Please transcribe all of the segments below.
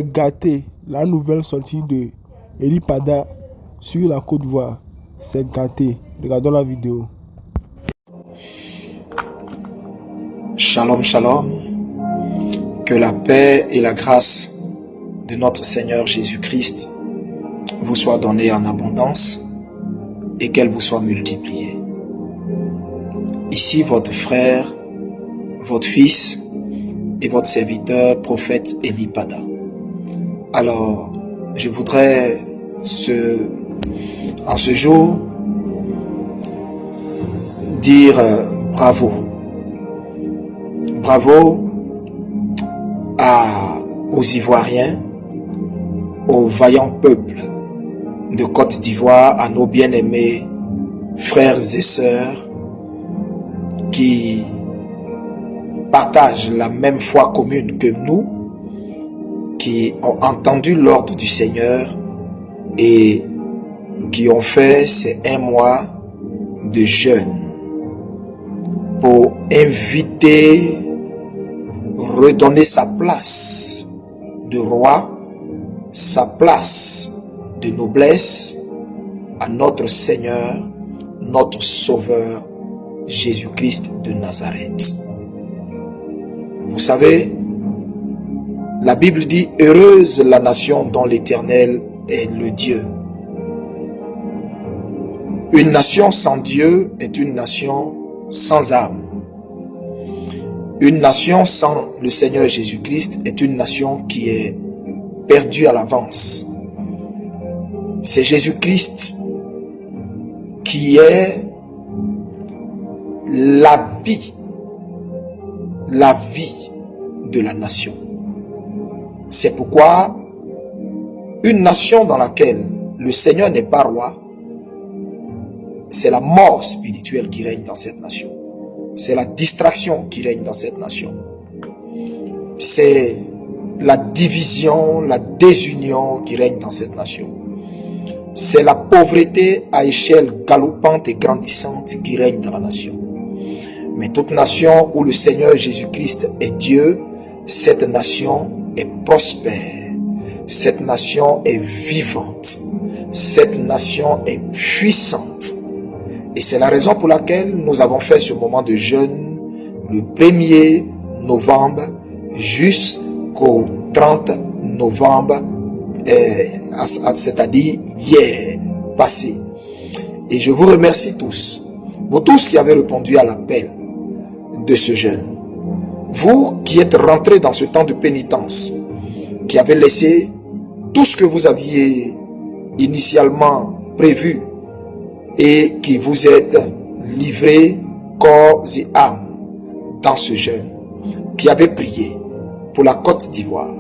Gâté, la nouvelle sortie de Eli Pada sur la Côte d'Ivoire. C'est gâté. Regardons la vidéo. Shalom, shalom. Que la paix et la grâce de notre Seigneur Jésus-Christ vous soient données en abondance et qu'elle vous soit multipliée. Ici votre frère, votre fils et votre serviteur, prophète Eli Pada. Alors, je voudrais en ce jour dire bravo. Bravo aux Ivoiriens, au vaillant peuple de Côte d'Ivoire, à nos bien-aimés frères et sœurs qui partagent la même foi commune que nous, qui ont entendu l'ordre du Seigneur et qui ont fait ces 1 mois de jeûne pour inviter, redonner sa place de roi, sa place de noblesse à notre Seigneur, notre Sauveur, Jésus-Christ de Nazareth. Vous savez, la Bible dit « Heureuse la nation dont l'Éternel est le Dieu ». Une nation sans Dieu est une nation sans âme. Une nation sans le Seigneur Jésus-Christ est une nation qui est perdue à l'avance. C'est Jésus-Christ qui est la vie de la nation. C'est pourquoi une nation dans laquelle le Seigneur n'est pas roi, c'est la mort spirituelle qui règne dans cette nation. C'est la distraction qui règne dans cette nation. C'est la division, la désunion qui règne dans cette nation. C'est la pauvreté à échelle galopante et grandissante qui règne dans la nation. Mais toute nation où le Seigneur Jésus-Christ est Dieu, cette nation est prospère. Cette nation est vivante. Cette nation est puissante. Et c'est la raison pour laquelle nous avons fait ce moment de jeûne le 1er novembre jusqu'au 30 novembre, c'est-à-dire hier passé. Et je vous remercie tous, vous tous qui avez répondu à l'appel de ce jeûne. Vous qui êtes rentrés dans ce temps de pénitence, qui avez laissé tout ce que vous aviez initialement prévu et qui vous êtes livrés corps et âme dans ce jeûne, qui avez prié pour la Côte d'Ivoire,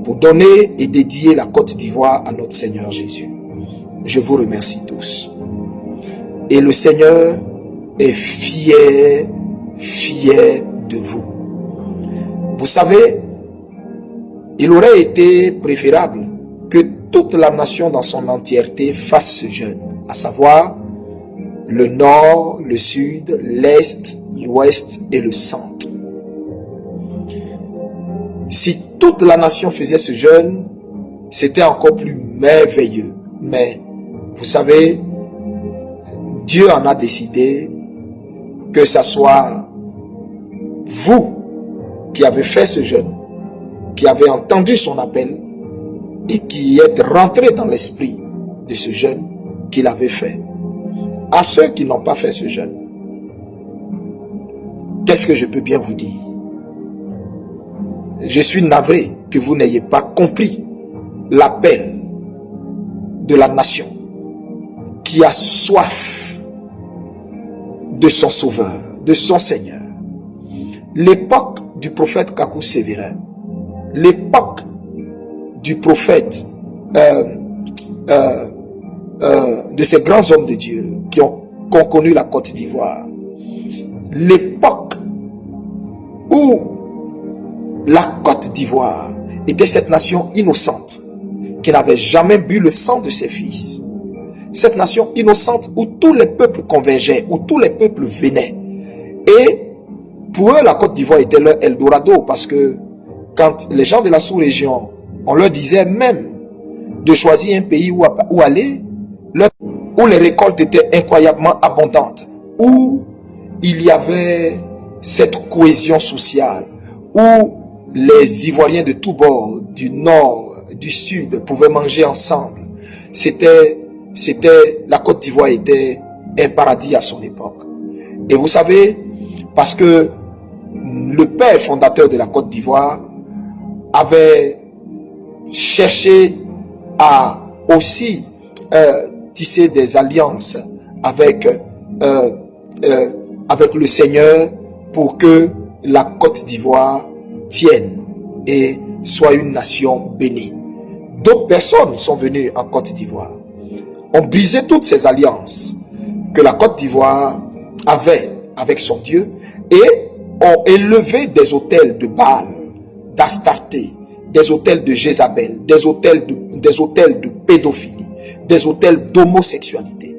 pour donner et dédier la Côte d'Ivoire à notre Seigneur Jésus. Je vous remercie tous. Et le Seigneur est fier de vous. Vous savez, il aurait été préférable que toute la nation dans son entièreté fasse ce jeûne, à savoir le nord, le sud, l'est, l'ouest et le centre. Si toute la nation faisait ce jeûne, c'était encore plus merveilleux. Mais vous savez, Dieu en a décidé que ce soit vous qui avez fait ce jeûne, qui avez entendu son appel et qui êtes rentré dans l'esprit de ce jeûne qu'il avait fait. À ceux qui n'ont pas fait ce jeûne, qu'est-ce que je peux bien vous dire? Je suis navré que vous n'ayez pas compris l'appel de la nation qui a soif de son Sauveur, de son Seigneur. L'époque du prophète Kakou Sévérin, l'époque du prophète de ces grands hommes de Dieu qui ont connu la Côte d'Ivoire, l'époque où la Côte d'Ivoire était cette nation innocente qui n'avait jamais bu le sang de ses fils, cette nation innocente où tous les peuples convergeaient, où tous les peuples venaient. Et pour eux, la Côte d'Ivoire était leur Eldorado, parce que quand les gens de la sous-région On leur disait même de choisir un pays où aller, où les récoltes étaient incroyablement abondantes, où il y avait cette cohésion sociale, où les Ivoiriens de tous bords, du nord, du sud, pouvaient manger ensemble. La Côte d'Ivoire était un paradis à son époque. Et vous savez, parce que le père fondateur de la Côte d'Ivoire avait cherché à aussi tisser des alliances avec le Seigneur pour que la Côte d'Ivoire tienne et soit une nation bénie. D'autres personnes sont venues en Côte d'Ivoire, ont brisé toutes ces alliances que la Côte d'Ivoire avait avec son Dieu et ont élevé des autels de Baal, d'Astarté, des autels de Jézabel, des autels de pédophilie, des autels d'homosexualité,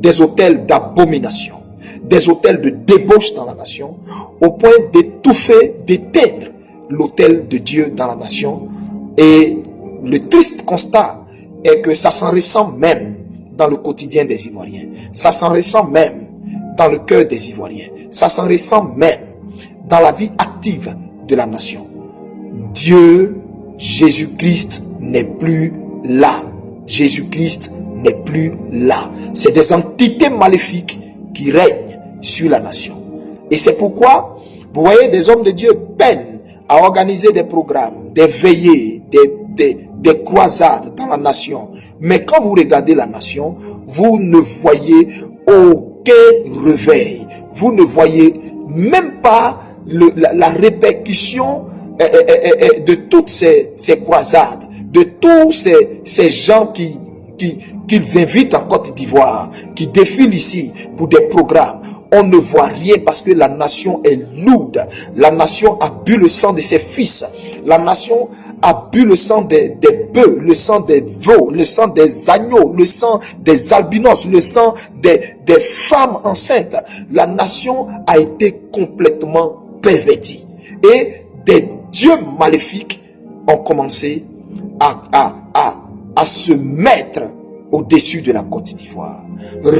des autels d'abomination, des autels de débauche dans la nation, au point d'étouffer, d'éteindre l'autel de Dieu dans la nation. Et le triste constat est que ça s'en ressent même dans le quotidien des Ivoiriens. Ça s'en ressent même dans le cœur des Ivoiriens. Ça s'en ressent même dans la vie active de la nation. Dieu, Jésus-Christ n'est plus là. Jésus-Christ n'est plus là. C'est des entités maléfiques qui règnent sur la nation. Et c'est pourquoi, vous voyez, des hommes de Dieu peinent à organiser des programmes, des veillées, des croisades dans la nation. Mais quand vous regardez la nation, vous ne voyez aucun réveil. Vous ne voyez même pas la répercussion de toutes ces croisades, de tous ces gens qu'ils invitent en Côte d'Ivoire, qui défilent ici pour des programmes. On ne voit rien parce que la nation est lourde. La nation a bu le sang de ses fils. La nation a bu le sang des bœufs, le sang des veaux, le sang des agneaux, le sang des albinos, le sang des femmes enceintes. La nation a été complètement pervertie. Et des dieux maléfiques ont commencé à se mettre au-dessus de la Côte d'Ivoire,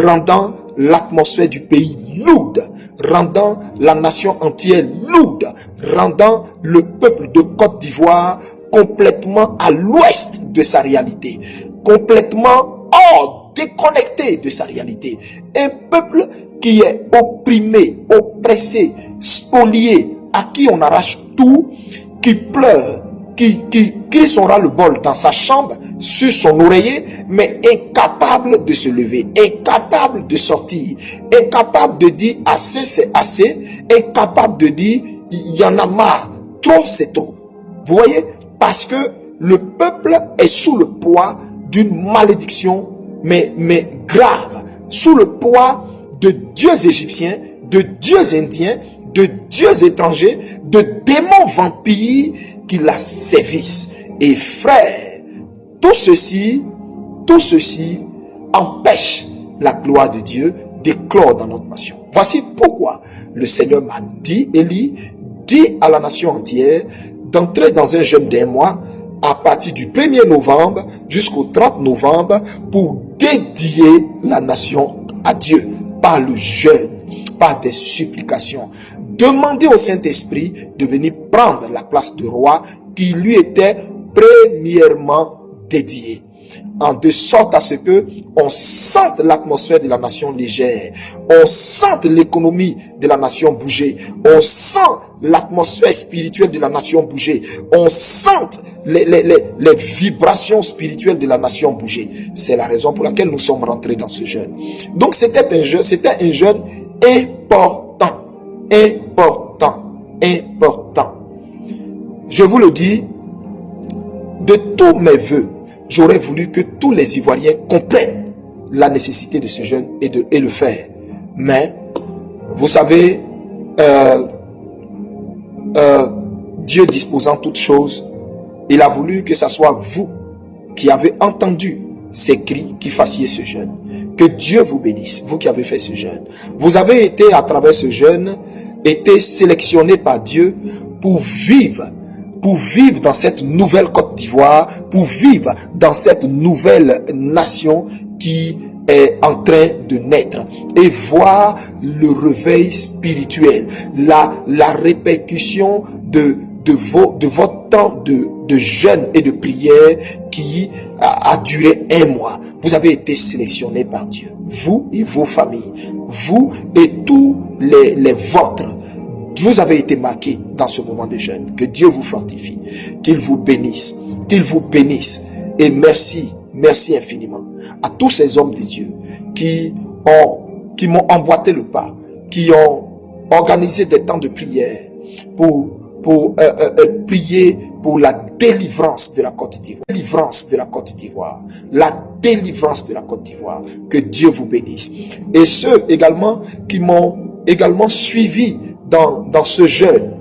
rendant l'atmosphère du pays lourde, rendant la nation entière lourde, rendant le peuple de Côte d'Ivoire complètement à l'ouest de sa réalité, complètement hors, déconnecté de sa réalité. Un peuple qui est opprimé, oppressé, spolié, à qui on arrache tout, qui pleure, qui crie son ras-le-bol dans sa chambre, sur son oreiller, mais incapable de se lever, incapable de sortir, incapable de dire assez c'est assez, incapable de dire il y en a marre, trop c'est trop. Vous voyez, parce que le peuple est sous le poids d'une malédiction, mais grave, sous le poids de dieux égyptiens, de dieux indiens, de dieux étrangers, de démons vampires qui la sévissent. Et frère, tout ceci empêche la gloire de Dieu d'éclore dans notre nation. Voici pourquoi le Seigneur m'a dit, Élie, dit à la nation entière d'entrer dans un jeûne d'un mois à partir du 1er novembre jusqu'au 30 novembre pour dédier la nation à Dieu par le jeûne, par des supplications. Demandez au Saint-Esprit de venir prendre la place de roi qui lui était premièrement dédiée. En de sorte à ce que on sente l'atmosphère de la nation légère, on sente l'économie de la nation bouger, on sent l'atmosphère spirituelle de la nation bouger, on sente les vibrations spirituelles de la nation bouger. C'est la raison pour laquelle nous sommes rentrés dans ce jeûne. Donc c'était un jeûne important, important. Je vous le dis, de tous mes voeux, j'aurais voulu que tous les Ivoiriens comprennent la nécessité de ce jeûne et le faire. Mais, vous savez, Dieu disposant toutes choses, il a voulu que ce soit vous qui avez entendu ces cris qui fassiez ce jeûne. Que Dieu vous bénisse, vous qui avez fait ce jeûne. Vous avez été, à travers ce jeûne, été sélectionné par Dieu pour vivre pour vivre dans cette nouvelle Côte d'Ivoire, pour vivre dans cette nouvelle nation qui est en train de naître, et voir le réveil spirituel, la répercussion de votre temps de jeûne et de prière qui a duré 1 mois. Vous avez été sélectionnés par Dieu, vous et vos familles, vous et tous les vôtres. Vous avez été marqués dans ce moment de jeûne. Que Dieu vous fortifie, qu'il vous bénisse, et merci infiniment à tous ces hommes de Dieu qui m'ont emboîté le pas, qui ont organisé des temps de prière pour prier pour la délivrance de la Côte d'Ivoire. La délivrance de la Côte d'Ivoire. Que Dieu vous bénisse. Et ceux également qui m'ont également suivi dans ce jeûne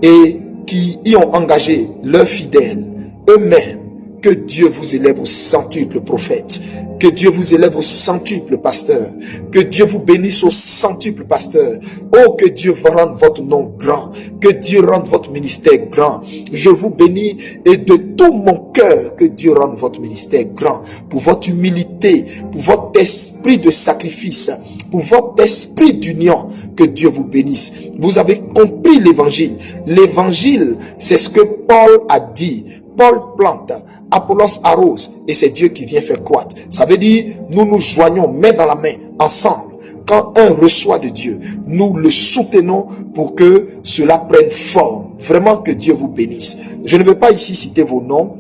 et qui y ont engagé leurs fidèles eux-mêmes. Que Dieu vous élève au centuple prophète. Que Dieu vous élève au centuple pasteur. Que Dieu vous bénisse au centuple pasteur. Oh, que Dieu rende votre nom grand. Que Dieu rende votre ministère grand. Je vous bénis et de tout mon cœur, que Dieu rende votre ministère grand. Pour votre humilité, pour votre esprit de sacrifice, pour votre esprit d'union, que Dieu vous bénisse. Vous avez compris l'évangile. L'évangile, c'est ce que Paul a dit. Paul plante, Apollos arrose, et c'est Dieu qui vient faire croître. Ça veut dire, nous nous joignons main dans la main, ensemble. Quand un reçoit de Dieu, nous le soutenons pour que cela prenne forme. Vraiment, que Dieu vous bénisse. Je ne vais pas ici citer vos noms,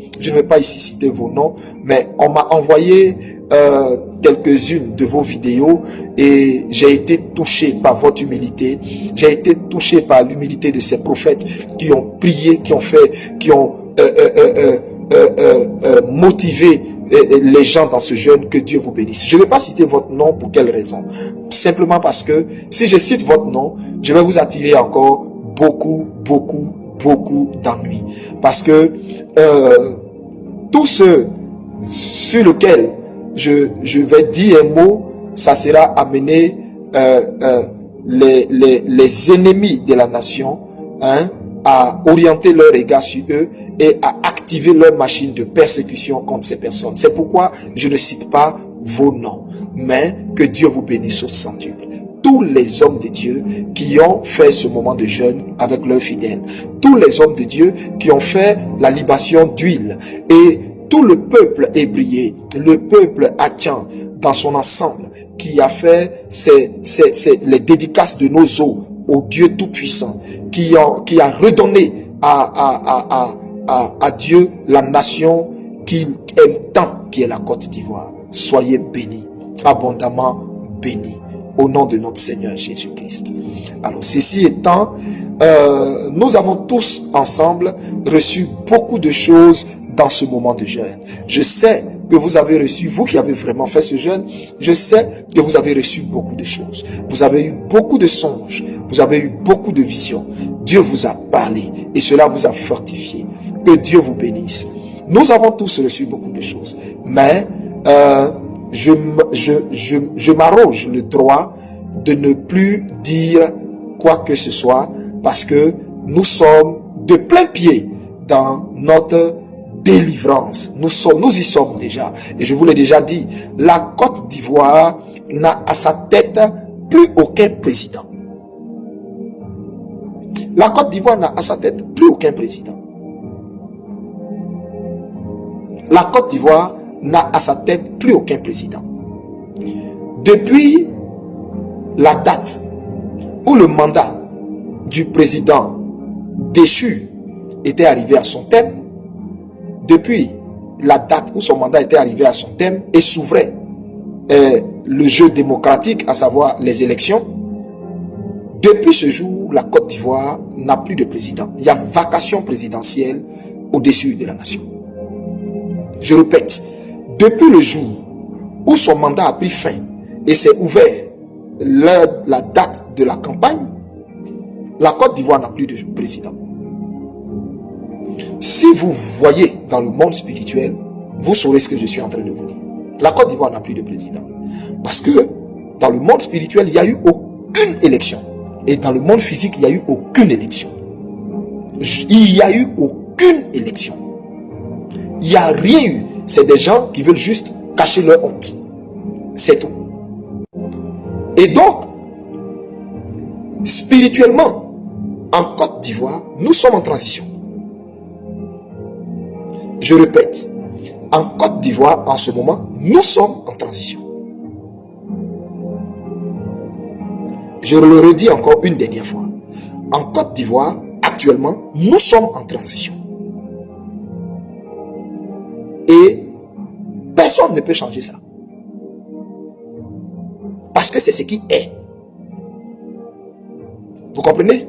mais on m'a envoyé quelques-unes de vos vidéos et j'ai été touché par votre humilité. J'ai été touché par l'humilité de ces prophètes qui ont prié, qui ont motiver les gens dans ce jeûne. Que Dieu vous bénisse. Je ne vais pas citer votre nom. Pour quelle raison? Simplement parce que si je cite votre nom, je vais vous attirer encore beaucoup d'ennuis. Parce que tout ce sur lequel je vais dire un mot, ça sera amener les ennemis de la nation, à orienter leur regard sur eux et à activer leur machine de persécution contre ces personnes. C'est pourquoi je ne cite pas vos noms, mais que Dieu vous bénisse au centuple. Tous les hommes de Dieu qui ont fait ce moment de jeûne avec leurs fidèles, tous les hommes de Dieu qui ont fait la libation d'huile, et tout le peuple hébreu, le peuple haïtien dans son ensemble, qui a fait les dédicaces de nos os au Dieu Tout-Puissant, qui a redonné à Dieu la nation qu'il aime tant, qui est la Côte d'Ivoire. Soyez bénis, abondamment bénis, au nom de notre Seigneur Jésus-Christ. Alors, ceci étant, nous avons tous ensemble reçu beaucoup de choses dans ce moment de jeûne. Je sais que vous avez reçu, vous qui avez vraiment fait ce jeûne, je sais que vous avez reçu beaucoup de choses. Vous avez eu beaucoup de songes, vous avez eu beaucoup de visions. Dieu vous a parlé et cela vous a fortifié. Que Dieu vous bénisse. Nous avons tous reçu beaucoup de choses, mais je m'arroge le droit de ne plus dire quoi que ce soit, parce que nous sommes de plein pied dans notre délivrance. Nous y sommes déjà. Et je vous l'ai déjà dit, la Côte d'Ivoire n'a à sa tête plus aucun président. La Côte d'Ivoire n'a à sa tête plus aucun président. La Côte d'Ivoire n'a à sa tête plus aucun président. Depuis la date où le mandat du président déchu était arrivé à son terme, depuis la date où son mandat était arrivé à son terme et s'ouvrait le jeu démocratique, à savoir les élections, depuis ce jour, la Côte d'Ivoire n'a plus de président. Il y a vacation présidentielle au-dessus de la nation. Je répète, depuis le jour où son mandat a pris fin et s'est ouvert la date de la campagne, la Côte d'Ivoire n'a plus de président. Si vous voyez dans le monde spirituel, vous saurez ce que je suis en train de vous dire. La Côte d'Ivoire n'a plus de président. Parce que dans le monde spirituel, il n'y a eu aucune élection. Et dans le monde physique, il n'y a eu aucune élection. Il n'y a eu aucune élection. Il n'y a rien eu. C'est des gens qui veulent juste cacher leur honte. C'est tout. Et donc, spirituellement, en Côte d'Ivoire, nous sommes en transition. Je répète, en Côte d'Ivoire, en ce moment, nous sommes en transition. Je le redis encore une dernière fois. En Côte d'Ivoire, actuellement, nous sommes en transition. Et personne ne peut changer ça. Parce que c'est ce qui est. Vous comprenez?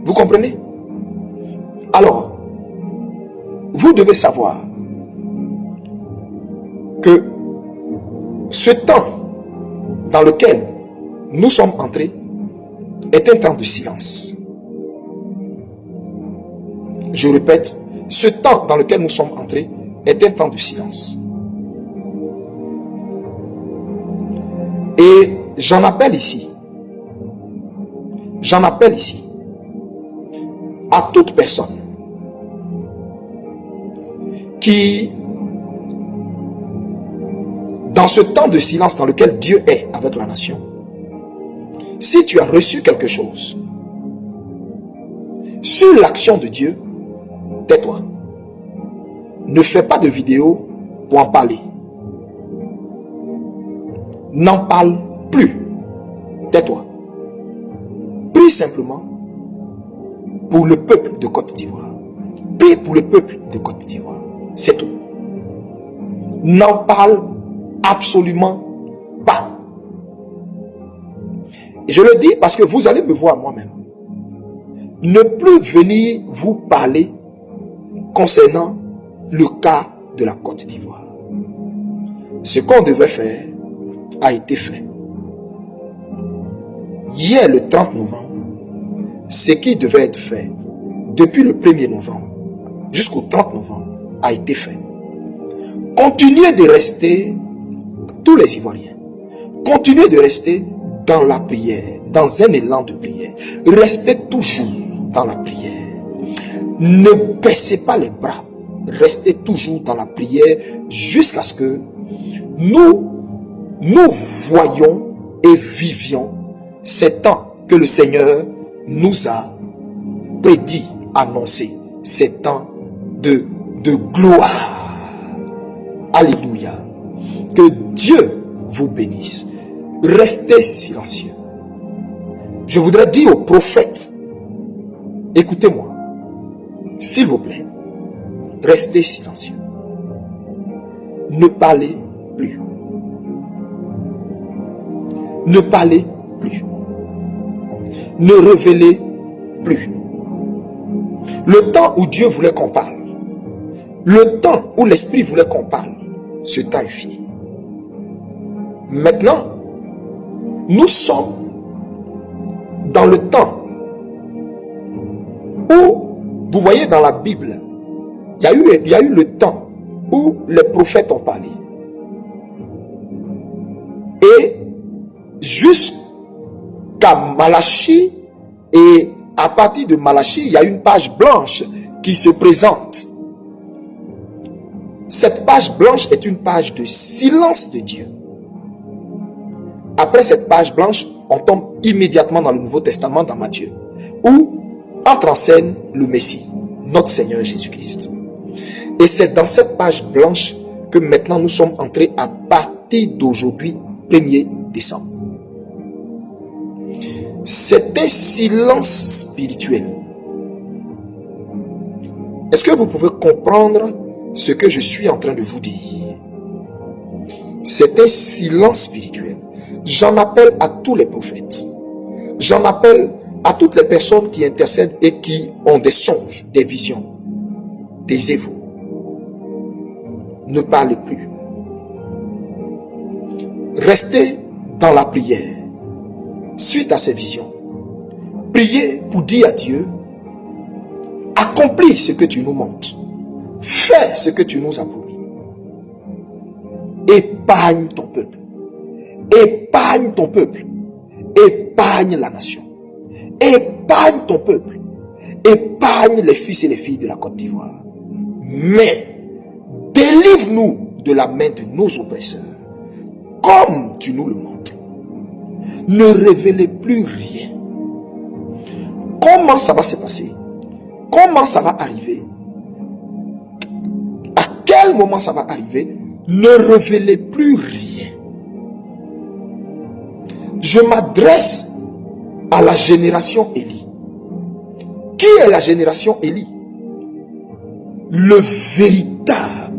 Vous comprenez? Alors, vous devez savoir que ce temps dans lequel nous sommes entrés est un temps de silence. Je répète, ce temps dans lequel nous sommes entrés est un temps de silence. Et j'en appelle ici à toute personne qui, dans ce temps de silence dans lequel Dieu est avec la nation, si tu as reçu quelque chose sur l'action de Dieu, tais-toi. Ne fais pas de vidéo pour en parler. N'en parle plus. Tais-toi. Prie simplement pour le peuple de Côte d'Ivoire. Prie pour le peuple de Côte d'Ivoire. C'est tout. N'en parle absolument pas. Et je le dis parce que vous allez me voir moi-même. Ne plus venir vous parler concernant le cas de la Côte d'Ivoire. Ce qu'on devait faire a été fait. Hier, le 30 novembre, ce qui devait être fait depuis le 1er novembre jusqu'au 30 novembre a été fait. Continuez de rester, tous les Ivoiriens, continuez de rester dans la prière, dans un élan de prière. Restez toujours dans la prière. Ne baissez pas les bras. Restez toujours dans la prière jusqu'à ce que nous voyions et vivions ces temps que le Seigneur nous a prédit, annoncé, ces temps de gloire. Alléluia. Que Dieu vous bénisse. Restez silencieux. Je voudrais dire aux prophètes, écoutez-moi, s'il vous plaît, restez silencieux. Ne parlez plus. Ne parlez plus. Ne révélez plus. Le temps où Dieu voulait qu'on parle, le temps où l'Esprit voulait qu'on parle, ce temps est fini. Maintenant, nous sommes dans le temps où, vous voyez dans la Bible, il y a eu le temps où les prophètes ont parlé. Et jusqu'à Malachie, et à partir de Malachie, il y a une page blanche qui se présente. Cette page blanche est une page de silence de Dieu. Après cette page blanche, on tombe immédiatement dans le Nouveau Testament, dans Matthieu, où entre en scène le Messie, notre Seigneur Jésus-Christ. Et c'est dans cette page blanche que maintenant nous sommes entrés à partir d'aujourd'hui, 1er décembre. C'est un silence spirituel. Est-ce que vous pouvez comprendre ce que je suis en train de vous dire? C'est un silence spirituel. J'en appelle à tous les prophètes. J'en appelle à toutes les personnes qui intercèdent et qui ont des songes, des visions. Taisez-vous. Ne parlez plus. Restez dans la prière. Suite à ces visions, priez pour dire à Dieu, accomplis ce que tu nous montres. Fais ce que tu nous as promis. Épargne ton peuple. Épargne ton peuple. Épargne la nation. Épargne ton peuple. épargne les fils et les filles de la Côte d'Ivoire. Mais délivre-nous de la main de nos oppresseurs, comme tu nous le montres. Ne révélez plus rien. Comment ça va se passer? Comment ça va arriver? À quel moment ça va arriver? Ne révélez plus rien. Je m'adresse à la génération Élie. Qui est la génération Élie? Le véritable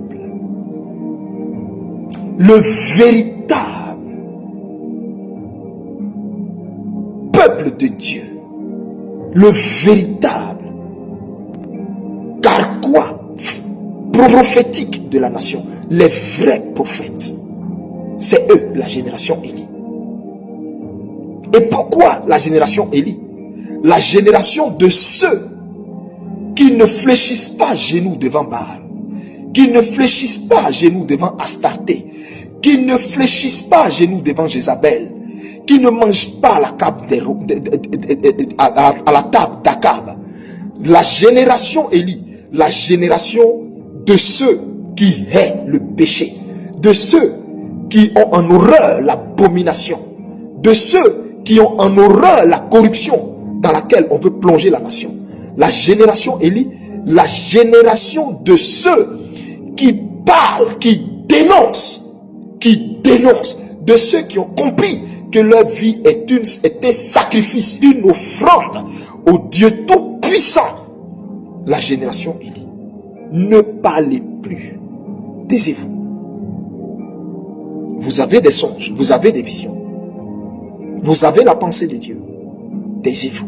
peuple de Dieu. Le véritable carquois prophétique de la nation. Les vrais prophètes. C'est eux, la génération Élie. Et pourquoi la génération Élie? La génération de ceux qui ne fléchissent pas à genoux devant Baal, qui ne fléchissent pas à genoux devant Astarté, qui ne fléchissent pas à genoux devant Jézabel, qui ne mangent pas à la table d'Akab. La génération Élie, la génération de ceux qui haïssent le péché, de ceux qui ont en horreur l'abomination, de ceux qui ont en horreur la corruption dans laquelle on veut plonger la nation. La génération Élie, la génération de ceux qui parlent, qui dénoncent, de ceux qui ont compris que leur vie est un sacrifice, une offrande au Dieu Tout-Puissant. La génération Élie. Ne parlez plus. Taisez-vous. Vous avez des songes, vous avez des visions. Vous avez la pensée de Dieu. Taisez-vous.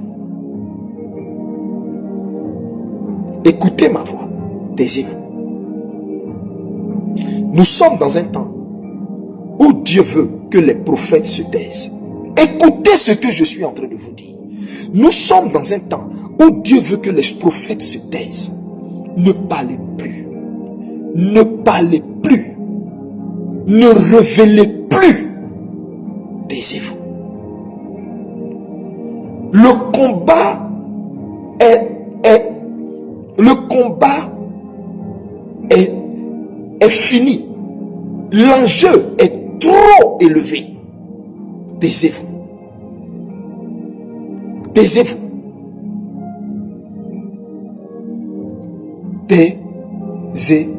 Écoutez ma voix. Taisez-vous. Nous sommes dans un temps où Dieu veut que les prophètes se taisent. Écoutez ce que je suis en train de vous dire. Nous sommes dans un temps où Dieu veut que les prophètes se taisent. Ne parlez plus. Ne parlez plus. Ne révélez plus. Taisez-vous. Le combat est fini. L'enjeu est trop élevé. Taisez-vous. Taisez-vous. Taisez-vous.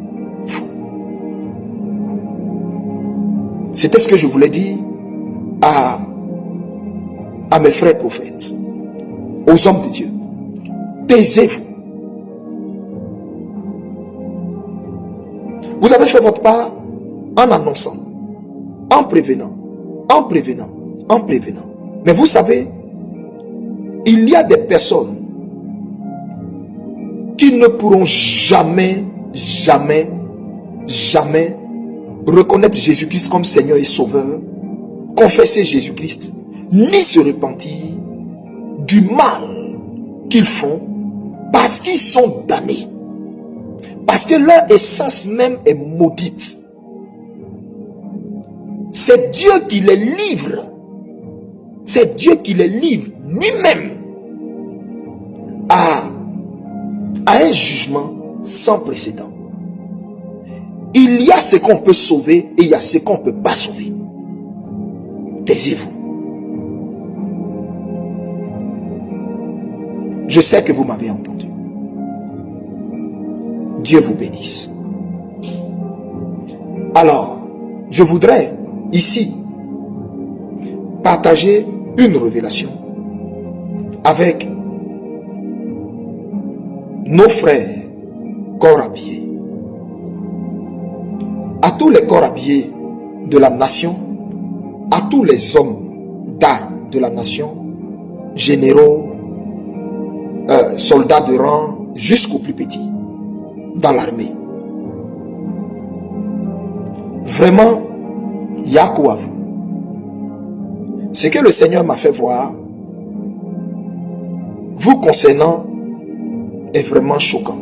C'était ce que je voulais dire à mes frères prophètes, aux hommes de Dieu. Taisez-vous. Vous avez fait votre part en annonçant, en prévenant. Mais vous savez, il y a des personnes qui ne pourront jamais reconnaître Jésus-Christ comme Seigneur et Sauveur, confesser Jésus-Christ, ni se repentir du mal qu'ils font parce qu'ils sont damnés. Parce que leur essence même est maudite. C'est Dieu qui les livre. C'est Dieu qui les livre lui-même à un jugement sans précédent. Il y a ce qu'on peut sauver et il y a ce qu'on ne peut pas sauver. Taisez-vous. Je sais que vous m'avez entendu. Dieu vous bénisse. Alors, je voudrais ici partager une révélation avec nos frères corps habillés. À tous les corps habillés de la nation, à tous les hommes d'armes de la nation, généraux, soldats de rang, jusqu'aux plus petits dans l'armée. Vraiment, il y a quoi à vous. Ce que le Seigneur m'a fait voir, vous concernant, est vraiment choquant.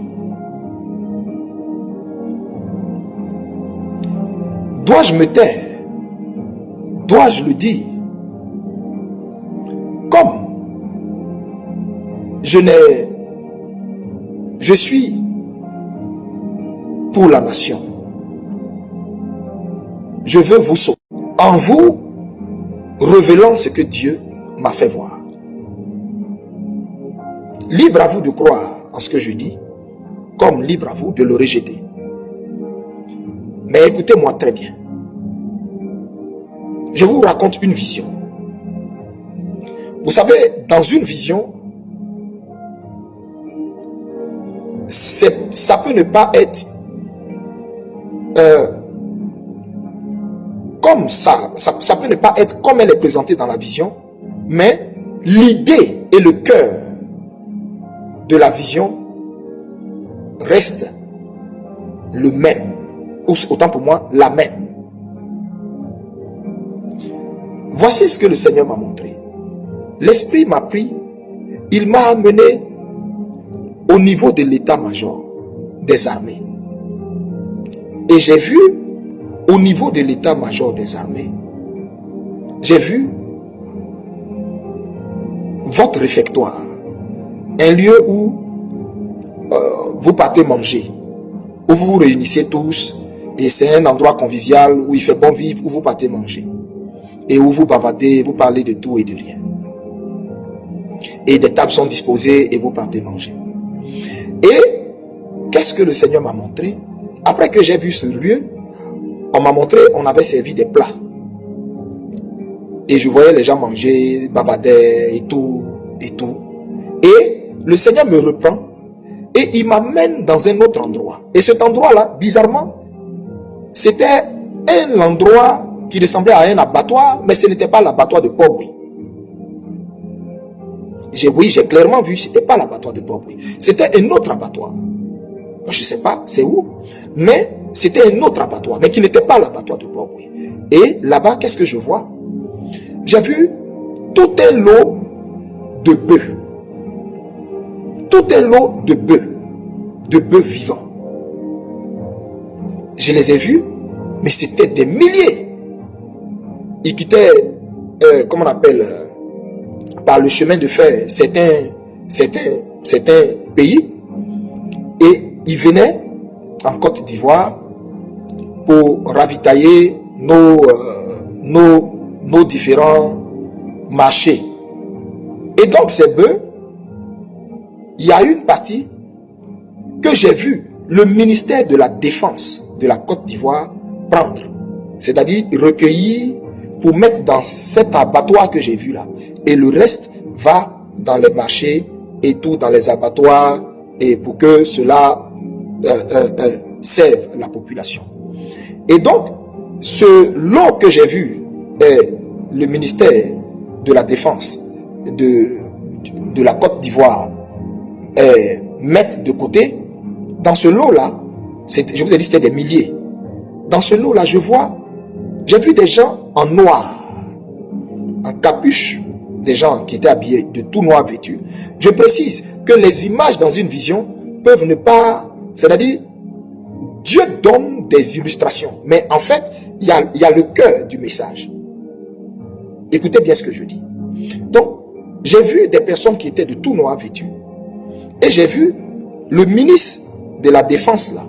Dois-je me taire? Dois-je le dire? Comme je n'ai je suis pour la nation. Je veux vous sauver en vous révélant ce que Dieu m'a fait voir. Libre à vous de croire en ce que je dis, comme libre à vous de le rejeter. Mais écoutez-moi très bien. Je vous raconte une vision. Vous savez, dans une vision, ça peut ne pas être comme ça peut ne pas être comme elle est présentée dans la vision, mais l'idée et le cœur de la vision reste le même, ou autant pour moi la même. Voici ce que le Seigneur m'a montré. L'Esprit m'a pris, il m'a amené au niveau de l'état-major des armées. Et j'ai vu, au niveau de l'état-major des armées, j'ai vu votre réfectoire, un lieu où vous partez manger, où vous vous réunissez tous, et c'est un endroit convivial où il fait bon vivre, où vous partez manger, et où vous bavardez, vous parlez de tout et de rien. Et des tables sont disposées et vous partez manger. Et qu'est-ce que le Seigneur m'a montré? Après que j'ai vu ce lieu, on m'a montré, on avait servi des plats. Et je voyais les gens manger, bavarder et tout, et tout. Et le Seigneur me reprend et il m'amène dans un autre endroit. Et cet endroit-là, bizarrement, c'était un endroit qui ressemblait à un abattoir, mais ce n'était pas l'abattoir de Port-Bouilly. Oui, j'ai clairement vu, ce n'était pas l'abattoir de Port-Bouilly. C'était un autre abattoir. Je ne sais pas c'est où, mais c'était un autre abattoir, mais qui n'était pas l'abattoir de Port-Bouilly. Et là-bas, qu'est-ce que je vois? J'ai vu tout un lot de bœufs. Tout un lot de bœufs vivants. Je les ai vus, mais c'était des milliers. Ils quittaient, comment on appelle, par le chemin de fer, certains pays, et ils venaient en Côte d'Ivoire pour ravitailler nos différents marchés. Et donc ces bœufs, il y a une partie que j'ai vu le ministère de la Défense de la Côte d'Ivoire prendre, c'est-à-dire recueillir pour mettre dans cet abattoir que j'ai vu là, et le reste va dans les marchés et tout dans les abattoirs, et pour que cela serve la population. Et donc ce lot que j'ai vu est le ministère de la Défense de la Côte d'Ivoire mettre de côté. Dans ce lot là, je vous ai dit c'était des milliers. Dans ce lot là, j'ai vu des gens en noir, en capuche, des gens qui étaient habillés de tout noir vêtus. Je précise que les images dans une vision peuvent ne pas, c'est-à-dire Dieu donne des illustrations, mais en fait il y a le cœur du message. Écoutez bien ce que je dis. Donc j'ai vu des personnes qui étaient de tout noir vêtues, et j'ai vu le ministre de la Défense là,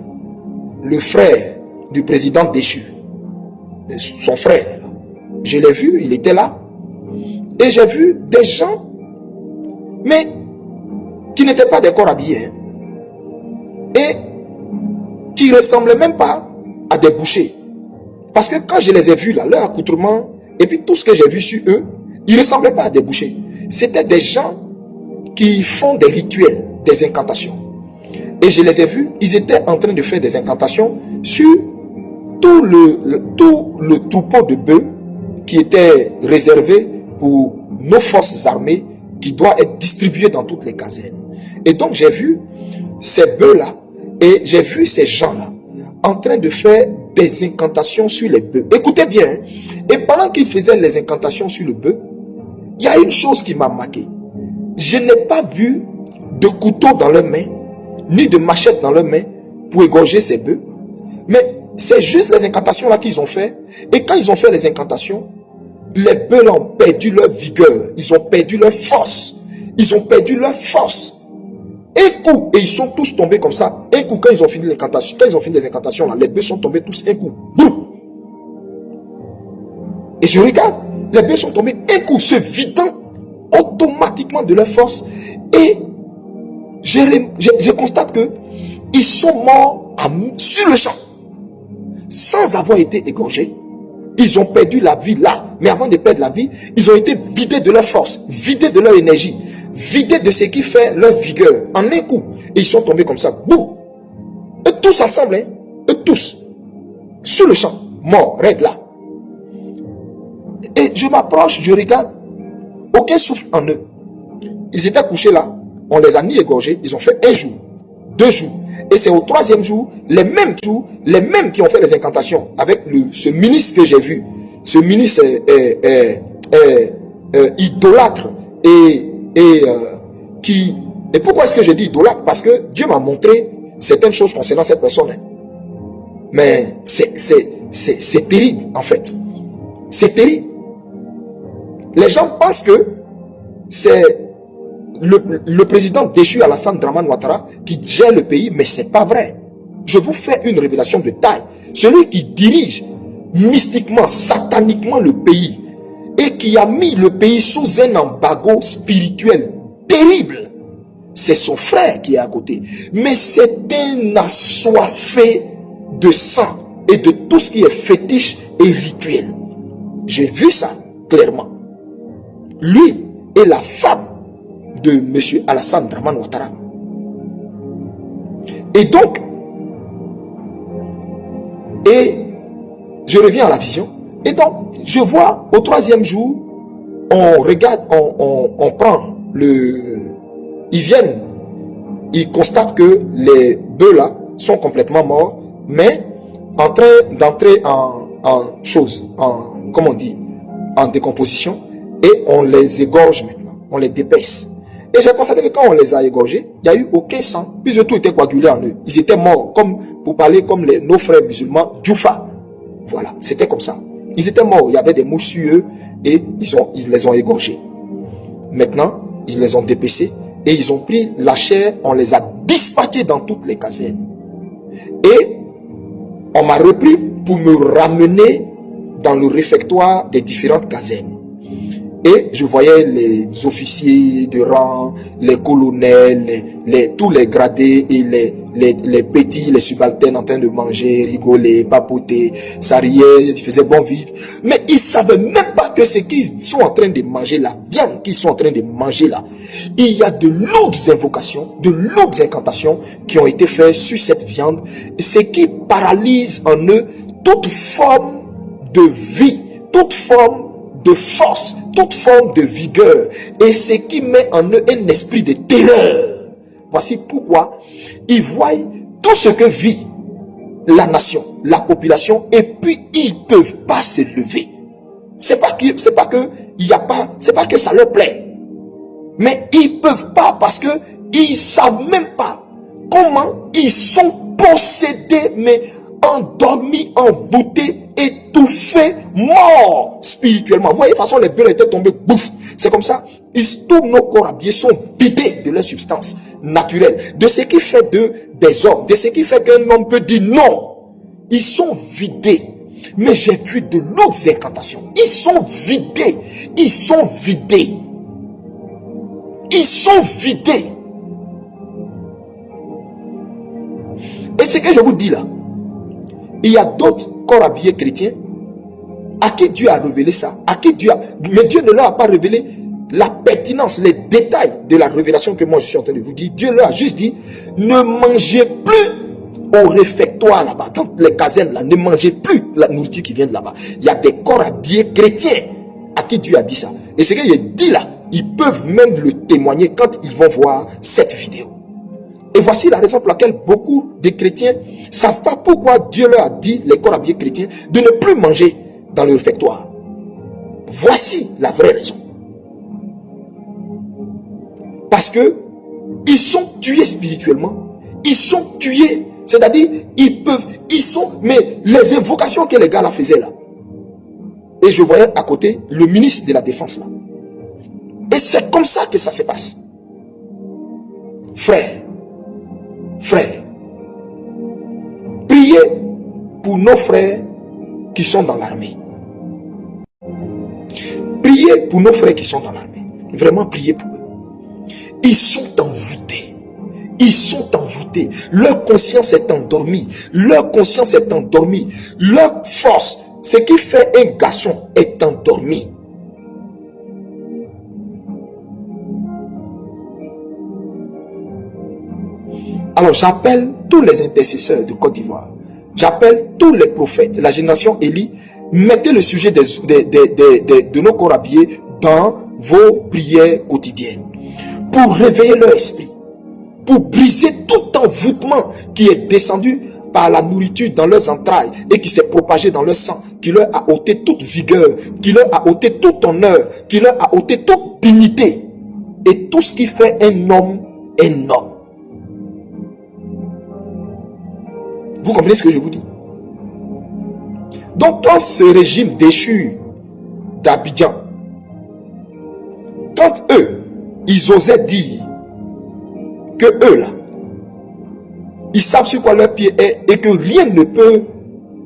le frère du président déchu, son frère, je l'ai vu, il était là, et j'ai vu des gens, mais qui n'étaient pas des corps habillés, et qui ressemblaient même pas à des bouchers, parce que quand je les ai vus là, leur accoutrement, et puis tout ce que j'ai vu sur eux, ils ressemblaient pas à des bouchers. C'était des gens qui font des rituels, des incantations. Et je les ai vus, ils étaient en train de faire des incantations sur tout le troupeau de bœufs qui était réservé pour nos forces armées, qui doit être distribué dans toutes les casernes. Et donc j'ai vu ces bœufs-là, et j'ai vu ces gens-là en train de faire des incantations sur les bœufs. Écoutez bien, et pendant qu'ils faisaient les incantations sur le bœuf, il y a une chose qui m'a marqué. Je n'ai pas vu de couteau dans leurs mains, ni de machette dans leurs mains pour égorger ces bœufs, mais c'est juste les incantations là qu'ils ont fait. Et quand ils ont fait les incantations, les bœufs ont perdu leur vigueur, ils ont perdu leur force, ils ont perdu leur force. Un coup, et ils sont tous tombés comme ça. Un coup, quand ils ont fini l'incantation, quand ils ont fini les incantations, là, les bœufs sont tombés tous un coup. Boum. Et je regarde, les bœufs sont tombés un coup, se vidant automatiquement de leur force. Et je constate que ils sont morts sur le champ, sans avoir été égorgés. Ils ont perdu la vie là. Mais avant de perdre la vie, ils ont été vidés de leur force, vidés de leur énergie, vidés de ce qui fait leur vigueur. En un coup. Et ils sont tombés comme ça. Boum. Eux tous ensemble. Hein? Eux tous. Sur le champ. Morts. Raides là. Et je m'approche, je regarde. Aucun souffle en eux. Ils étaient couchés là. On les a mis égorgés. Ils ont fait 1 jour. 2 jours. Et c'est au 3e jour, les mêmes qui ont fait les incantations avec ce ministre que j'ai vu. Ce ministre idolâtre et pourquoi est-ce que je dis idolâtre? Parce que Dieu m'a montré certaines choses concernant cette personne. Hein. Mais c'est terrible en fait. C'est terrible. Les gens pensent que c'est le président déchu Alassane Dramane Ouattara qui gère le pays, mais c'est pas vrai. Je vous fais une révélation de taille. Celui qui dirige mystiquement, sataniquement le pays et qui a mis le pays sous un embargo spirituel terrible, c'est son frère qui est à côté. Mais c'est un assoiffé de sang et de tout ce qui est fétiche et rituel. J'ai vu ça clairement. Lui et la femme de M. Alassane Dramane Ouattara. Et donc, je reviens à la vision. Et donc, je vois au 3e jour, on regarde, on prend ils viennent, ils constatent que les bœufs là sont complètement morts, mais en train d'entrer comment on dit, en décomposition, et on les égorge maintenant, on les dépaisse. Et j'ai constaté que quand on les a égorgés, il n'y a eu aucun sang, puisque tout était coagulé en eux. Ils étaient morts, comme pour parler comme nos frères musulmans, Djoufa. Voilà, c'était comme ça. Ils étaient morts, il y avait des mouches sur eux, et ils les ont égorgés. Maintenant, ils les ont dépecés, et ils ont pris la chair, on les a dispatchés dans toutes les casernes. Et on m'a repris pour me ramener dans le réfectoire des différentes casernes. Et je voyais les officiers de rang, les colonels, tous les gradés et les petits, les subalternes en train de manger, rigoler, papoter, ça riait, ils faisaient bon vivre. Mais ils ne savaient même pas que ce qu'ils sont en train de manger, la viande qu'ils sont en train de manger là, il y a de lourdes invocations, de lourdes incantations qui ont été faites sur cette viande, ce qui paralyse en eux toute forme de vie, toute forme de force, toute forme de vigueur, et ce qui met en eux un esprit de terreur. Voici pourquoi ils voient tout ce que vit la nation, la population, et puis ils ne peuvent pas se lever. C'est pas que ça leur plaît, mais ils peuvent pas parce que ils savent même pas comment ils sont possédés, mais endormis, envoûtés, étouffés, morts spirituellement. Vous voyez, de toute façon, les bœufs étaient tombés, bouf. C'est comme ça. Tous nos corps habillés sont vidés de leur substance naturelle, de ce qui fait d'eux des hommes, de ce qui fait qu'un homme peut dire non. Ils sont vidés. Mais j'ai vu de lourdes incantations. Ils sont vidés. Ils sont vidés. Ils sont vidés. Et ce que je vous dis là, il y a d'autres corps habillés chrétiens à qui Dieu a révélé ça, mais Dieu ne leur a pas révélé la pertinence, les détails de la révélation que moi je suis en train de vous dire. Dieu leur a juste dit, ne mangez plus au réfectoire là-bas, dans les casernes là, ne mangez plus la nourriture qui vient de là-bas. Il y a des corps habillés chrétiens à qui Dieu a dit ça. Et ce que j'ai dit là, ils peuvent même le témoigner quand ils vont voir cette vidéo. Et voici la raison pour laquelle beaucoup de chrétiens ne savent pas pourquoi Dieu leur a dit, les corps habillés chrétiens, de ne plus manger dans le réfectoire. Voici la vraie raison. Parce que ils sont tués spirituellement. Ils sont tués, c'est-à-dire mais les invocations que les gars là faisaient là. Et je voyais à côté le ministre de la Défense là. Et c'est comme ça que ça se passe. Frère, frères. Priez pour nos frères qui sont dans l'armée. Priez pour nos frères qui sont dans l'armée. Vraiment, priez pour eux. Ils sont envoûtés. Ils sont envoûtés. Leur conscience est endormie. Leur conscience est endormie. Leur force, ce qui fait un garçon, est endormi. Alors j'appelle tous les intercesseurs de Côte d'Ivoire. J'appelle tous les prophètes, la génération Élie. Mettez le sujet de nos corps habillés dans vos prières quotidiennes. Pour réveiller leur esprit. Pour briser tout envoûtement qui est descendu par la nourriture dans leurs entrailles et qui s'est propagé dans leur sang, qui leur a ôté toute vigueur, qui leur a ôté tout honneur, qui leur a ôté toute dignité et tout ce qui fait un homme. Vous comprenez ce que je vous dis? Donc quand ce régime déchu d'Abidjan, quand eux, ils osaient dire que eux là, ils savent sur quoi leur pied est et que rien ne peut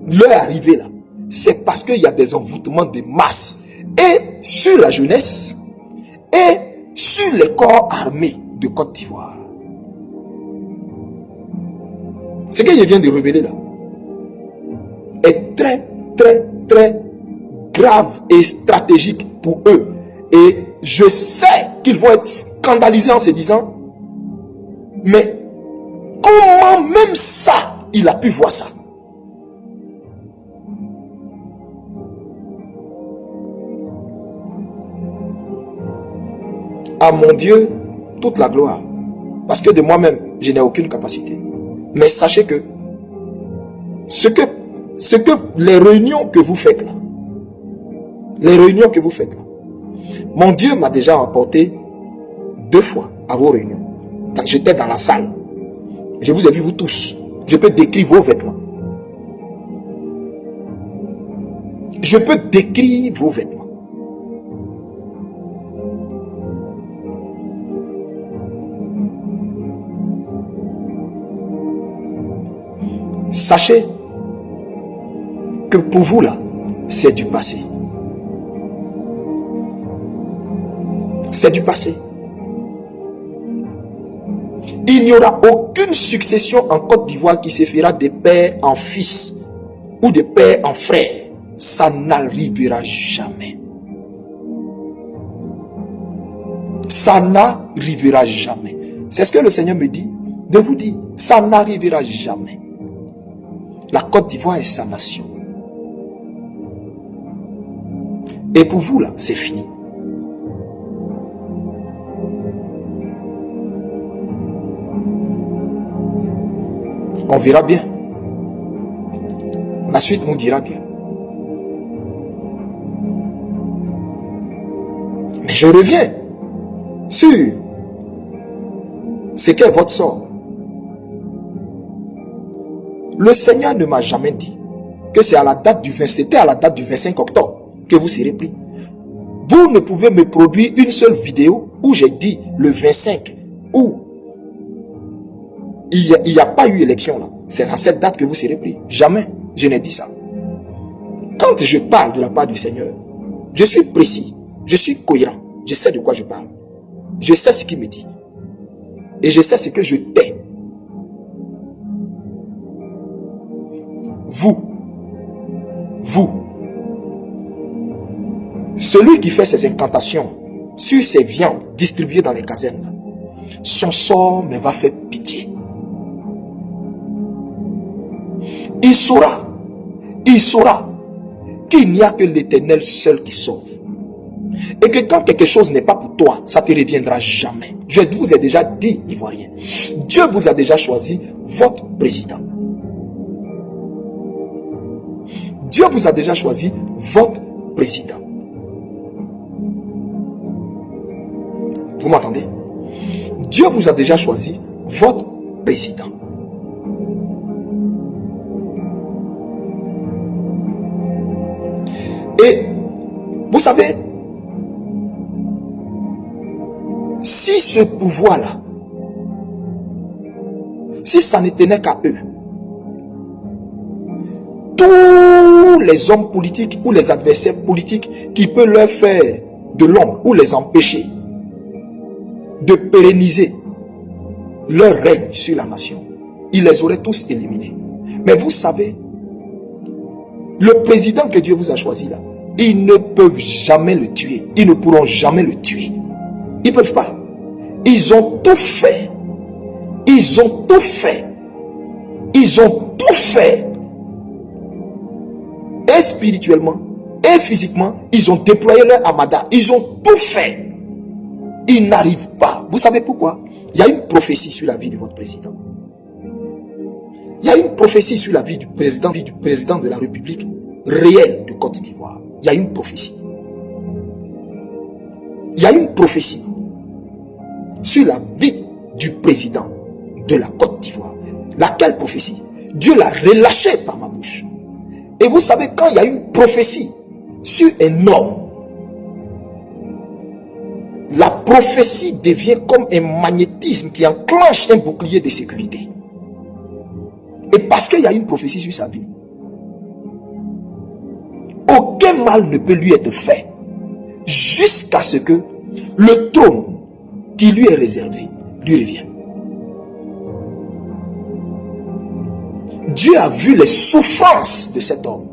leur arriver là, c'est parce qu'il y a des envoûtements de masse et sur la jeunesse et sur les corps armés de Côte d'Ivoire. Ce que je viens de révéler là est très grave et stratégique pour eux. Et je sais qu'ils vont être scandalisés en se disant, mais comment même ça, il a pu voir ça? À mon Dieu, toute la gloire. Parce que de moi-même, je n'ai aucune capacité. Mais sachez que ce que les réunions que vous faites là, mon Dieu m'a déjà apporté 2 fois à vos réunions. J'étais dans la salle. Je vous ai vu vous tous. Je peux décrire vos vêtements. Je peux décrire vos vêtements. Sachez que pour vous là, c'est du passé. C'est du passé. Il n'y aura aucune succession en Côte d'Ivoire qui se fera de père en fils ou de père en frère. Ça n'arrivera jamais. Ça n'arrivera jamais. C'est ce que le Seigneur me dit de vous dire. Ça n'arrivera jamais. La Côte d'Ivoire est sa nation. Et pour vous là, c'est fini. On verra bien. La suite nous dira bien. Mais je reviens sur ce qu'est votre sort. Le Seigneur ne m'a jamais dit que c'est à la date du 20, c'était à la date du 25 octobre que vous serez pris. Vous ne pouvez me produire une seule vidéo où j'ai dit le 25, où il n'y a pas eu élection là. C'est à cette date que vous serez pris. Jamais je n'ai dit ça. Quand je parle de la part du Seigneur, je suis précis, je suis cohérent, je sais de quoi je parle. Je sais ce qu'il me dit. Et je sais ce que je tais. Vous, celui qui fait ses incantations sur ses viandes distribuées dans les casernes, son sort me va faire pitié. Il saura qu'il n'y a que l'Éternel seul qui sauve. Et que quand quelque chose n'est pas pour toi, ça ne te reviendra jamais. Je vous ai déjà dit, Ivoirien, Dieu vous a déjà choisi votre président. Dieu vous a déjà choisi votre président. Vous m'entendez? Dieu vous a déjà choisi votre président. Et vous savez, si ce pouvoir-là, si ça ne tenait qu'à eux, tous les hommes politiques ou les adversaires politiques qui peuvent leur faire de l'ombre ou les empêcher de pérenniser leur règne sur la nation, ils les auraient tous éliminés. Mais vous savez, le président que Dieu vous a choisi là, ils ne peuvent jamais le tuer. Ils ne pourront jamais le tuer. Ils ne peuvent pas. Ils ont tout fait. Ils ont tout fait. Ils ont tout fait. Et spirituellement, et physiquement, ils ont déployé leur amada. Ils ont tout fait. Ils n'arrivent pas. Vous savez pourquoi? Il y a une prophétie sur la vie de votre président. Il y a une prophétie sur la vie du président de la République réelle de Côte d'Ivoire. Il y a une prophétie. Il y a une prophétie sur la vie du président de la Côte d'Ivoire. Laquelle prophétie? Dieu l'a relâchée par ma bouche. Et vous savez, quand il y a une prophétie sur un homme, la prophétie devient comme un magnétisme qui enclenche un bouclier de sécurité. Et parce qu'il y a une prophétie sur sa vie, aucun mal ne peut lui être fait jusqu'à ce que le trône qui lui est réservé lui revienne. Dieu a vu les souffrances de cet homme,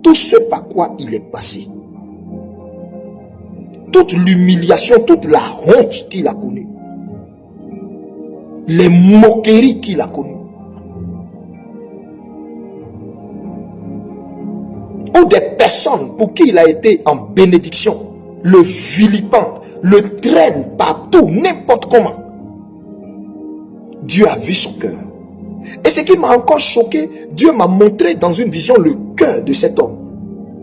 tout ce par quoi il est passé, toute l'humiliation, toute la honte qu'il a connue, les moqueries qu'il a connues, ou des personnes pour qui il a été en bénédiction, le vilipendent, le traîne partout, n'importe comment. Dieu a vu son cœur. Et ce qui m'a encore choqué, Dieu m'a montré dans une vision le cœur de cet homme.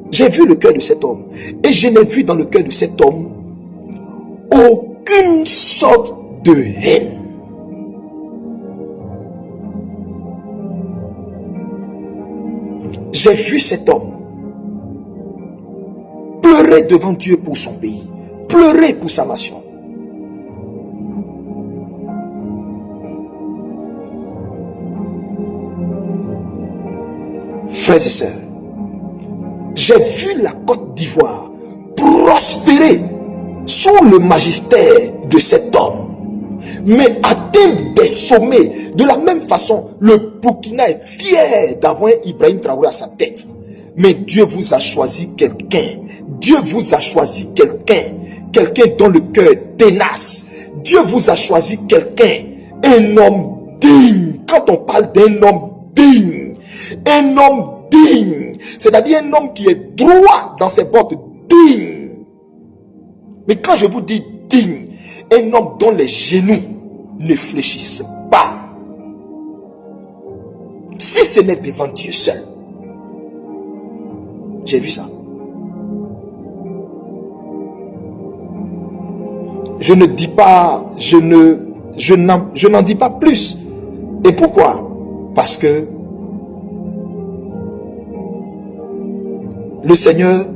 J'ai vu le cœur de cet homme. Et je n'ai vu dans le cœur de cet homme aucune sorte de haine. J'ai vu cet homme pleurer devant Dieu pour son pays, pleurer pour sa nation. Frères et sœurs, j'ai vu la Côte d'Ivoire prospérer sous le magistère de cet homme, mais atteindre des sommets. De la même façon, le Burkina est fier d'avoir Ibrahim Traoré à sa tête. Mais Dieu vous a choisi quelqu'un. Dieu vous a choisi quelqu'un. Quelqu'un dont le cœur est tenace. Dieu vous a choisi quelqu'un. Un homme digne. Quand on parle d'un homme digne, un homme digne, c'est-à-dire un homme qui est droit dans ses bottes, digne. Mais quand je vous dis digne, un homme dont les genoux ne fléchissent pas. Si ce n'est devant Dieu seul. J'ai vu ça. Je ne dis pas, je n'en dis pas plus. Et pourquoi? Parce que le Seigneur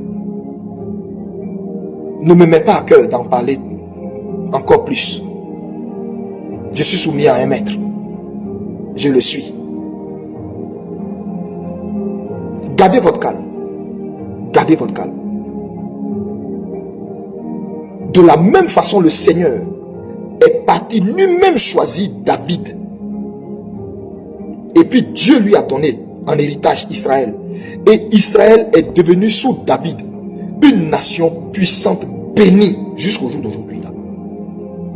ne me met pas à cœur d'en parler encore plus. Je suis soumis à un maître. Je le suis. Gardez votre calme. Gardez votre calme. De la même façon, le Seigneur est parti lui-même choisir David. Et puis Dieu lui a donné en héritage Israël. Et Israël est devenu sous David une nation puissante, bénie jusqu'au jour d'aujourd'hui.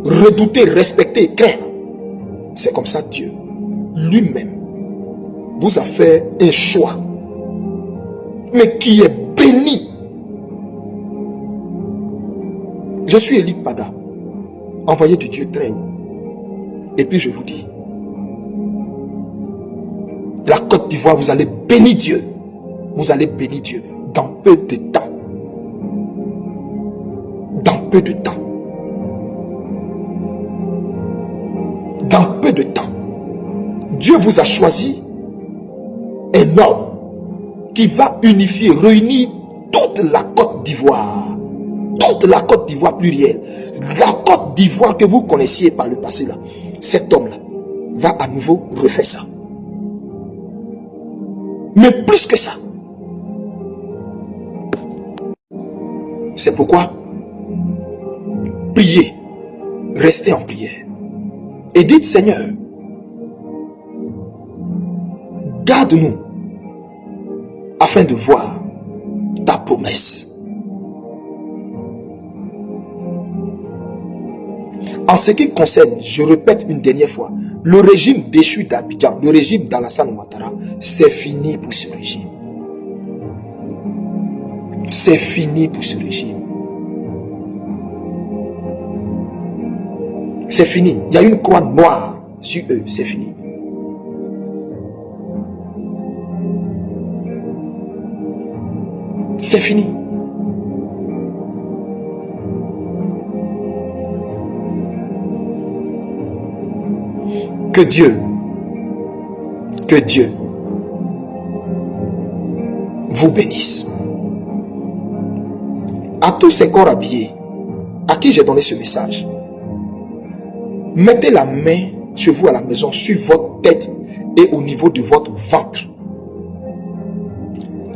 Redoutée, respectée, crainte. C'est comme ça Dieu lui-même vous a fait un choix, mais qui est béni. Je suis Élie Pada, envoyé de Dieu très haut. Et puis je vous dis, la Côte d'Ivoire, vous allez bénir Dieu. Vous allez bénir Dieu dans peu de temps. Dans peu de temps. Dans peu de temps. Dieu vous a choisi un homme qui va unifier, réunir toute la Côte d'Ivoire. Toute la Côte d'Ivoire plurielle. La Côte d'Ivoire que vous connaissiez par le passé là. Cet homme-là va à nouveau refaire ça. Mais plus que ça, c'est pourquoi priez, restez en prière et dites Seigneur, garde-nous afin de voir ta promesse. En ce qui concerne, je répète une dernière fois, le régime déchu d'Abidjan, le régime d'Alassane Ouattara, c'est fini pour ce régime. C'est fini pour ce régime. C'est fini. Il y a une croix noire sur eux, c'est fini. C'est fini. Que Dieu vous bénisse. À tous ces corps habillés, à qui j'ai donné ce message, mettez la main sur vous à la maison, sur votre tête et au niveau de votre ventre.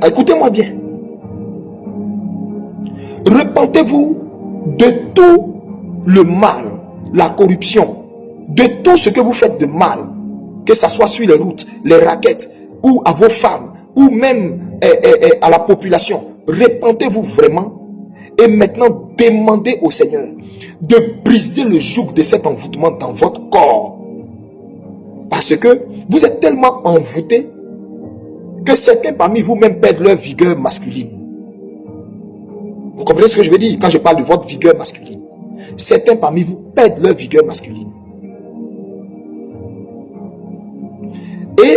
Écoutez-moi bien. Repentez-vous de tout le mal, la corruption, de tout ce que vous faites de mal, que ce soit sur les routes, les raquettes, ou à vos femmes, ou même à la population. Repentez-vous vraiment et maintenant demandez au Seigneur de briser le joug de cet envoûtement dans votre corps. Parce que vous êtes tellement envoûtés que certains parmi vous-même perdent leur vigueur masculine. Vous comprenez ce que je veux dire quand je parle de votre vigueur masculine? Certains parmi vous perdent leur vigueur masculine. Et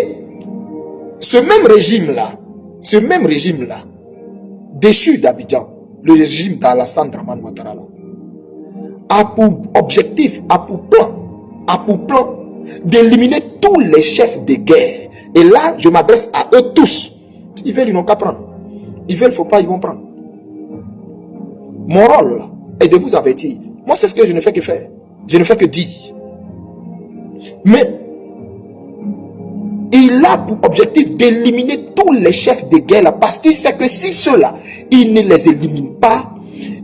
ce même régime-là, déchu d'Abidjan, le régime d'Alassane Draman Ouattara, a pour objectif, a pour plan d'éliminer tous les chefs de guerre. Et là, je m'adresse à eux tous. Ils veulent, ils n'ont qu'à prendre. Ils veulent, il ne faut pas, ils vont prendre. Mon rôle est de vous avertir. Moi, c'est ce que je ne fais que faire. Je ne fais que dire. Mais il a pour objectif d'éliminer tous les chefs de guerre là, parce qu'il sait que si ceux-là, il ne les élimine pas,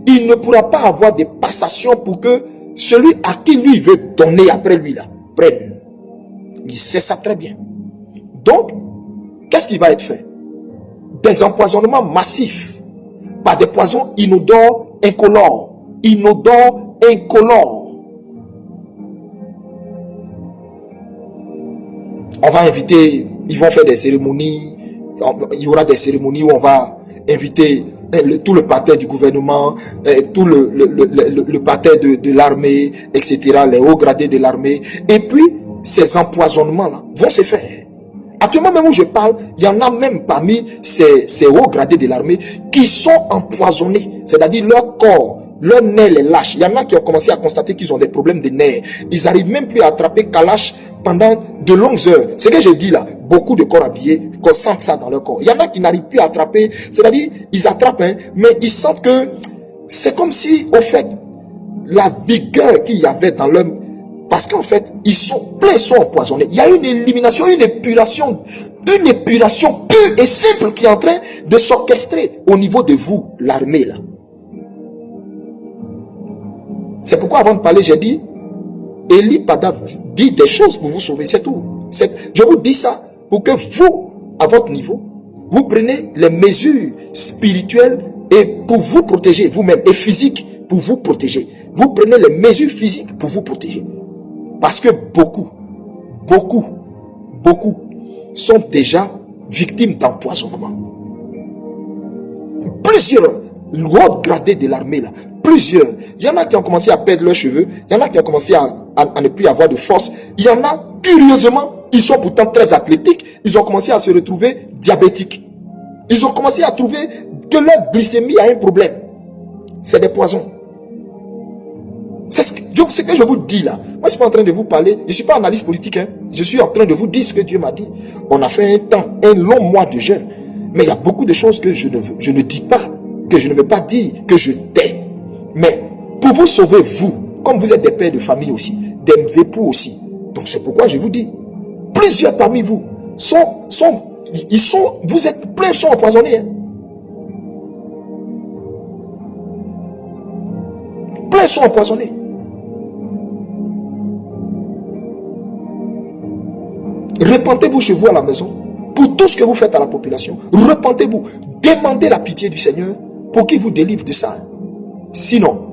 il ne pourra pas avoir de passation pour que celui à qui lui veut donner après lui là, prenne. Il sait ça très bien. Donc, qu'est-ce qui va être fait? Des empoisonnements massifs par des poisons inodores, incolores. Inodores, incolores. On va inviter, ils vont faire des cérémonies, il y aura des cérémonies où on va inviter tout le parterre du gouvernement, tout le parterre de l'armée, etc., les hauts gradés de l'armée. Et puis, ces empoisonnements-là vont se faire. Actuellement, même où je parle, il y en a même parmi ces hauts gradés de l'armée qui sont empoisonnés. C'est-à-dire leur corps, leur nez les lâche. Il y en a qui ont commencé à constater qu'ils ont des problèmes de nerfs. Ils n'arrivent même plus à attraper Kalash pendant de longues heures. Ce que je dis là, beaucoup de corps habillés sentent ça dans leur corps. Il y en a qui n'arrivent plus à attraper. C'est-à-dire, ils attrapent, hein, mais ils sentent que c'est comme si, au fait, la vigueur qu'il y avait dans leur... Parce qu'en fait, ils sont empoisonnés. Il y a une élimination, une épuration pure et simple qui est en train de s'orchestrer au niveau de vous, l'armée là. C'est pourquoi avant de parler, j'ai dit, Eli Pada dit des choses pour vous sauver, c'est tout. Je vous dis ça pour que vous, à votre niveau, vous prenez les mesures spirituelles et pour vous protéger vous-même et physiques pour vous protéger. Vous prenez les mesures physiques pour vous protéger. Parce que beaucoup sont déjà victimes d'empoisonnement. Plusieurs hauts gradés de l'armée là, plusieurs. Il y en a qui ont commencé à perdre leurs cheveux, il y en a qui ont commencé à ne plus avoir de force. Il y en a, curieusement, ils sont pourtant très athlétiques, ils ont commencé à se retrouver diabétiques. Ils ont commencé à trouver que leur glycémie a un problème. C'est des poisons. C'est ce que je vous dis là. Moi, je ne suis pas en train de vous parler. Je ne suis pas analyste politique. Hein. Je suis en train de vous dire ce que Dieu m'a dit. On a fait un long mois de jeûne. Mais il y a beaucoup de choses que je ne dis pas, que je ne veux pas dire, que je tais. Mais pour vous sauver, vous, comme vous êtes des pères de famille aussi, des époux aussi, Donc c'est pourquoi je vous dis, plusieurs parmi vous vous êtes pleins, sont empoisonnés. Hein. Pleins sont empoisonnés. Repentez-vous chez vous à la maison pour tout ce que vous faites à la population. Repentez-vous. Demandez la pitié du Seigneur pour qu'il vous délivre de ça. Sinon,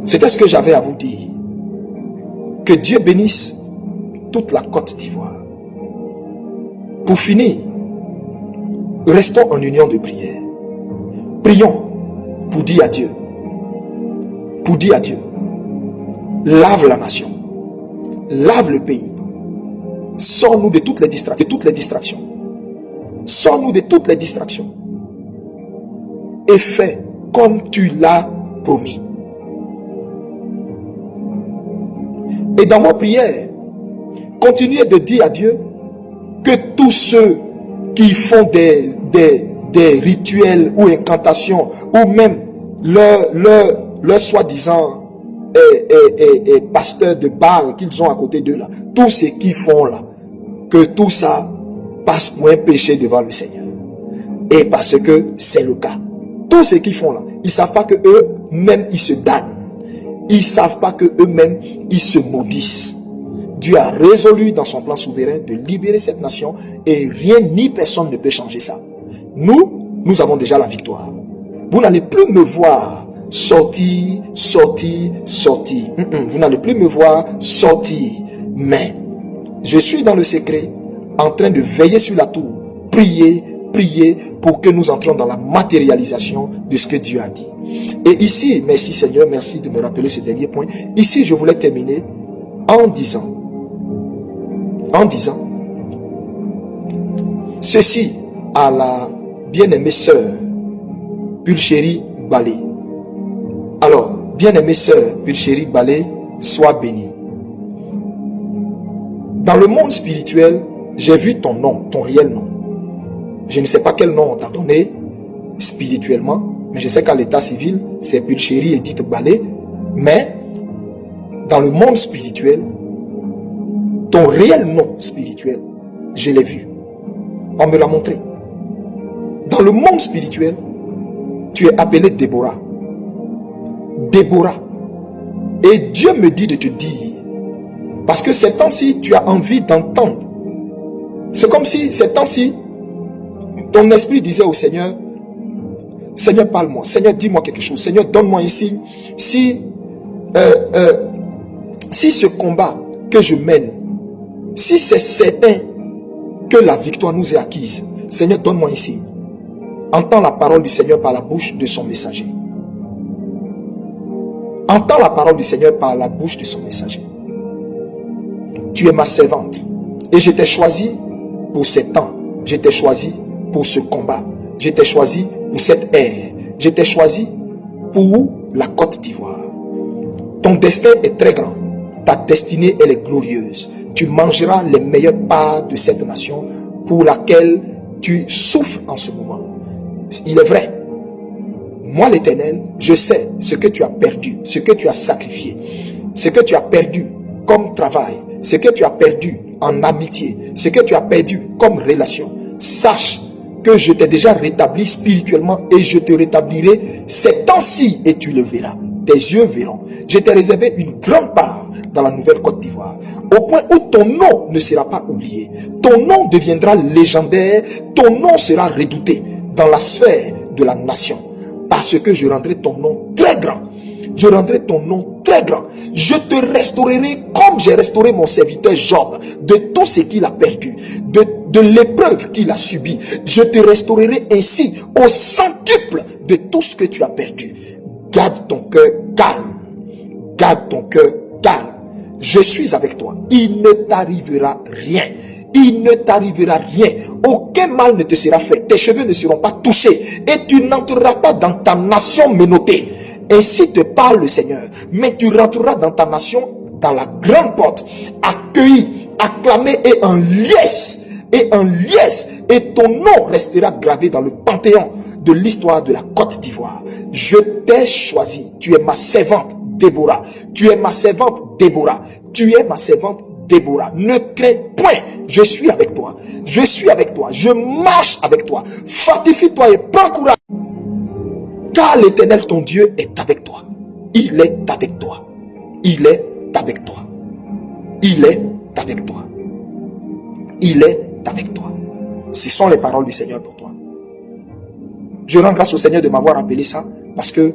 c'était ce que j'avais à vous dire. Que Dieu bénisse toute la Côte d'Ivoire. Pour finir, restons en union de prière. Prions pour dire à Dieu. Pour dire à Dieu. Lave la nation. Lave le pays. Sors-nous de toutes les distractions. Sors-nous de toutes les distractions. Et fais comme tu l'as promis. Et dans vos prières, continuez de dire à Dieu que tous ceux qui font des rituels ou incantations, ou même leur soi-disant pasteurs de Baal qu'ils ont à côté d'eux là, tout ce qu'ils font là, que tout ça passe pour un péché devant le Seigneur. Et parce que c'est le cas. Tout ce qu'ils font là, ils ne savent pas que eux-mêmes ils se damnent. Ils ne savent pas que eux-mêmes ils se maudissent. Dieu a résolu dans son plan souverain de libérer cette nation et rien ni personne ne peut changer ça. Nous avons déjà la victoire. Vous n'allez plus me voir sortir. Vous n'allez plus me voir sortir. Mais je suis dans le secret, en train de veiller sur la tour, prier pour que nous entrions dans la matérialisation de ce que Dieu a dit. Et ici, merci Seigneur, merci de me rappeler ce dernier point. Ici, je voulais terminer en disant ceci à la bien-aimée sœur Pulchérie Balé. Alors, bien-aimée sœur Pulchérie Balé, sois bénie. Dans le monde spirituel, j'ai vu ton nom, ton réel nom. Je ne sais pas quel nom on t'a donné spirituellement, mais je sais qu'à l'état civil, c'est Pulchérie Edith Balé. Mais dans le monde spirituel, ton réel nom spirituel, je l'ai vu. On me l'a montré. Dans le monde spirituel, tu es appelé Déborah. Déborah. Et Dieu me dit de te dire, parce que ces temps-ci, tu as envie d'entendre. C'est comme si ces temps-ci, ton esprit disait au Seigneur, Seigneur, parle-moi. Seigneur, dis-moi quelque chose. Seigneur, donne-moi un signe. Si ce combat que je mène, si c'est certain que la victoire nous est acquise, Seigneur, donne-moi un signe. Entends la parole du Seigneur par la bouche de son messager. Entends la parole du Seigneur par la bouche de son messager. Tu es ma servante. Et je t'ai choisi pour ces temps. Je t'ai choisi pour ce combat. Je t'ai choisi pour cette ère. Je t'ai choisi pour la Côte d'Ivoire. Ton destin est très grand. Ta destinée, elle est glorieuse. Tu mangeras les meilleures parts de cette nation pour laquelle tu souffres en ce moment. Il est vrai. Moi, l'Éternel, je sais ce que tu as perdu, ce que tu as sacrifié, ce que tu as perdu comme travail, ce que tu as perdu en amitié, ce que tu as perdu comme relation. Sache que je t'ai déjà rétabli spirituellement et je te rétablirai ces temps-ci et tu le verras. Tes yeux verront. Je t'ai réservé une grande part dans la nouvelle Côte d'Ivoire, au point où ton nom ne sera pas oublié. Ton nom deviendra légendaire, ton nom sera redouté dans la sphère de la nation, parce que je rendrai ton nom très grand. Je rendrai ton nom très grand. Je te restaurerai comme j'ai restauré mon serviteur Job de tout ce qu'il a perdu, de l'épreuve qu'il a subie. Je te restaurerai ainsi au centuple de tout ce que tu as perdu. Garde ton cœur calme. Garde ton cœur calme. Je suis avec toi. Il ne t'arrivera rien. Il ne t'arrivera rien. Aucun mal ne te sera fait. Tes cheveux ne seront pas touchés. Et tu n'entreras pas dans ta nation menottée. Ainsi te parle le Seigneur. Mais tu rentreras dans ta nation, dans la grande porte, accueilli, acclamé et en liesse. Et en liesse. Et ton nom restera gravé dans le panthéon de l'histoire de la Côte d'Ivoire. Je t'ai choisi. Tu es ma servante Déborah. Tu es ma servante Déborah. Tu es ma servante Déborah. Ne crains point. Je suis avec toi. Je suis avec toi. Je marche avec toi. Fortifie-toi et prends courage. Car l'Éternel, ton Dieu, est avec toi. Il est avec toi. Il est avec toi. Il est avec toi. Il est avec toi. Ce sont les paroles du Seigneur pour toi. Je rends grâce au Seigneur de m'avoir rappelé ça, parce que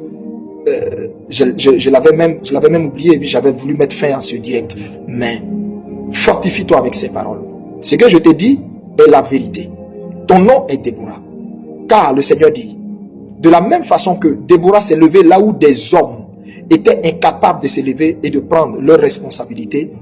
je l'avais même oublié, et j'avais voulu mettre fin à ce direct. Mais fortifie-toi avec ces paroles. Ce que je te dis est la vérité. Ton nom est Déborah. Car le Seigneur dit, de la même façon que Déborah s'est levée là où des hommes étaient incapables de se lever et de prendre leurs responsabilités,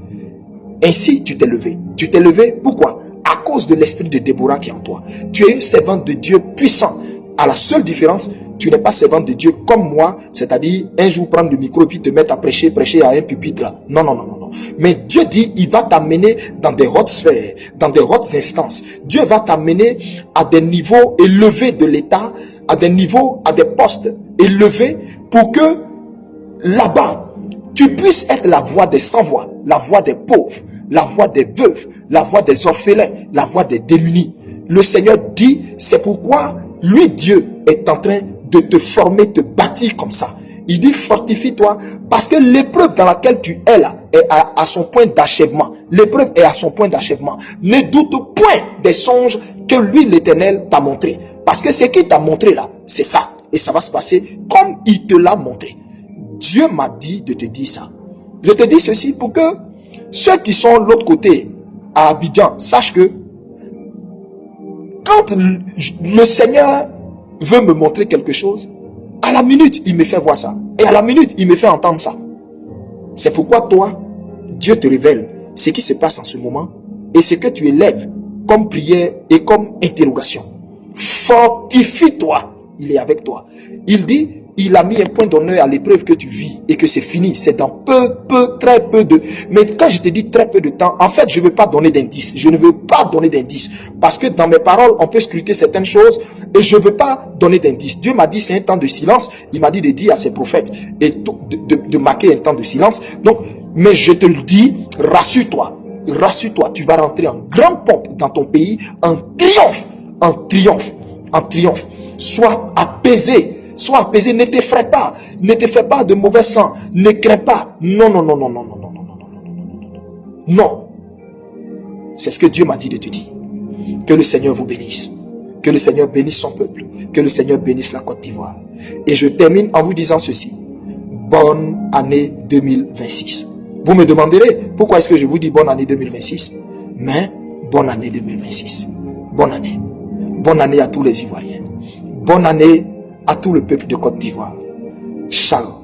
ainsi tu t'es levé. Tu t'es levé, pourquoi? À cause de l'esprit de Déborah qui est en toi. Tu es une servante de Dieu puissant. À la seule différence, tu n'es pas servante de Dieu comme moi, c'est-à-dire un jour prendre le micro puis te mettre à prêcher à un pupitre là. Non, non, non, non, non. Mais Dieu dit, il va t'amener dans des hautes sphères, dans des hautes instances. Dieu va t'amener à des niveaux élevés de l'État, à des niveaux, à des postes élevés, pour que là-bas, tu puisses être la voix des sans-voix, la voix des pauvres, la voix des veuves, la voix des orphelins, la voix des démunis. Le Seigneur dit, c'est pourquoi lui, Dieu, est en train de te former, te bâtir comme ça. Il dit, fortifie-toi, parce que l'épreuve dans laquelle tu es là est à son point d'achèvement. L'épreuve est à son point d'achèvement. Ne doute point des songes que lui, l'Éternel, t'a montré. Parce que ce qu'il t'a montré là, c'est ça. Et ça va se passer comme il te l'a montré. Dieu m'a dit de te dire ça. Je te dis ceci pour que ceux qui sont de l'autre côté, à Abidjan, sachent que quand le Seigneur veut me montrer quelque chose, à la minute, il me fait voir ça. Et à la minute, il me fait entendre ça. C'est pourquoi toi, Dieu te révèle ce qui se passe en ce moment et ce que tu élèves comme prière et comme interrogation. Fortifie-toi, il est avec toi. Il dit, il a mis un point d'honneur à l'épreuve que tu vis et que c'est fini. C'est dans très peu de... Mais quand je te dis très peu de temps, en fait, je ne veux pas donner d'indices. Je ne veux pas donner d'indices. Parce que dans mes paroles, on peut scruter certaines choses et je ne veux pas donner d'indices. Dieu m'a dit c'est un temps de silence. Il m'a dit de dire à ses prophètes et de marquer un temps de silence. Donc, mais je te le dis, rassure-toi. Rassure-toi, tu vas rentrer en grande pompe dans ton pays, en triomphe, en triomphe, en triomphe. Sois apaisé. Sois apaisé, ne t'effraie pas. Ne te fais pas de mauvais sang. Ne crains pas. Non, non, non, non, non, non, non, non, non, non, non, non, non. Non. C'est ce que Dieu m'a dit de te dire. Que le Seigneur vous bénisse. Que le Seigneur bénisse son peuple. Que le Seigneur bénisse la Côte d'Ivoire. Et je termine en vous disant ceci. Bonne année 2026. Vous me demanderez pourquoi est-ce que je vous dis bonne année 2026. Mais bonne année 2026. Bonne année. Bonne année à tous les Ivoiriens. Bonne année à tout le peuple de Côte d'Ivoire. Shalom.